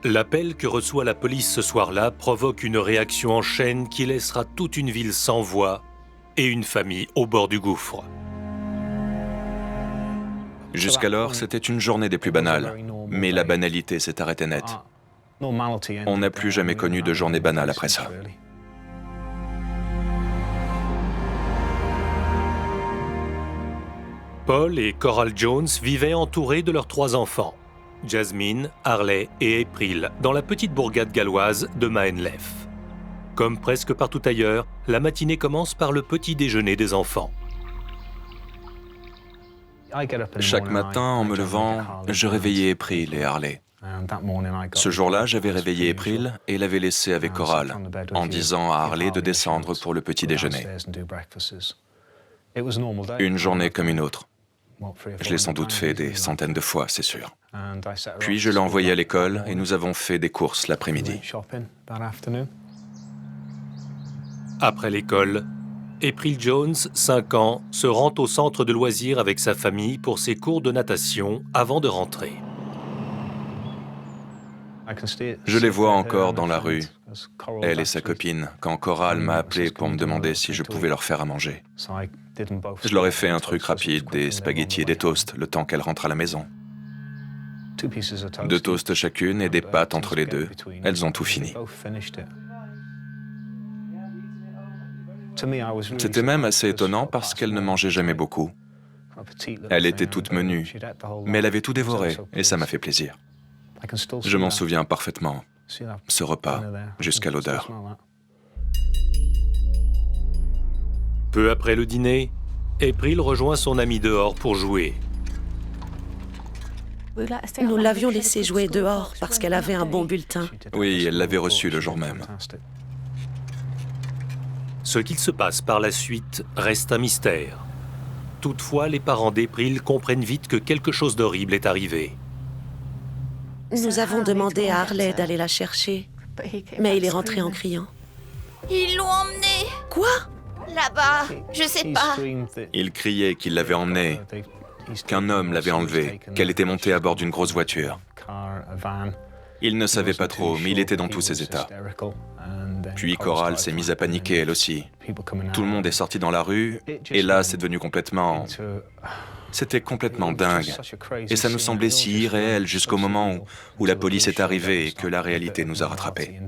L'appel que reçoit la police ce soir-là provoque une réaction en chaîne qui laissera toute une ville sans voix et une famille au bord du gouffre. Jusqu'alors, c'était une journée des plus banales, mais la banalité s'est arrêtée net. On n'a plus jamais connu de journée banale après ça. Paul et Coral Jones vivaient entourés de leurs 3 enfants, Jasmine, Harley et April, dans la petite bourgade galloise de Mahenlef. Comme presque partout ailleurs, la matinée commence par le petit déjeuner des enfants. Chaque matin, en me levant, je réveillais April et Harley. Ce jour-là, j'avais réveillé April et l'avais laissée avec Coral, en disant à Harley de descendre pour le petit déjeuner. Une journée comme une autre. Je l'ai sans doute fait des centaines de fois, c'est sûr. Puis je l'ai envoyée à l'école et nous avons fait des courses l'après-midi. Après l'école, April Jones, 5 ans, se rend au centre de loisirs avec sa famille pour ses cours de natation avant de rentrer. Je les vois encore dans la rue, elle et sa copine, quand Coral m'a appelé pour me demander si je pouvais leur faire à manger. Je leur ai fait un truc rapide, des spaghettis et des toasts, le temps qu'elles rentrent à la maison. 2 toasts chacune et des pâtes entre les deux. Elles ont tout fini. C'était même assez étonnant parce qu'elle ne mangeait jamais beaucoup. Elle était toute menue, mais elle avait tout dévoré et ça m'a fait plaisir. Je m'en souviens parfaitement, ce repas, jusqu'à l'odeur. Peu après le dîner, April rejoint son ami dehors pour jouer. Nous l'avions laissée jouer dehors parce qu'elle avait un bon bulletin. Oui, elle l'avait reçu le jour même. Ce qu'il se passe par la suite reste un mystère. Toutefois, les parents d'April comprennent vite que quelque chose d'horrible est arrivé. Nous avons demandé à Harley d'aller la chercher, mais il est rentré en criant. Ils l'ont emmené Quoi? là-bas, je sais pas. Il criait qu'il l'avait emmenée, qu'un homme l'avait enlevée, qu'elle était montée à bord d'une grosse voiture. Il ne savait pas trop, mais il était dans tous ses états. Puis Coral s'est mise à paniquer, elle aussi. Tout le monde est sorti dans la rue, et là, c'est devenu complètement... C'était complètement dingue. Et ça nous semblait si irréel jusqu'au moment où la police est arrivée et que la réalité nous a rattrapés.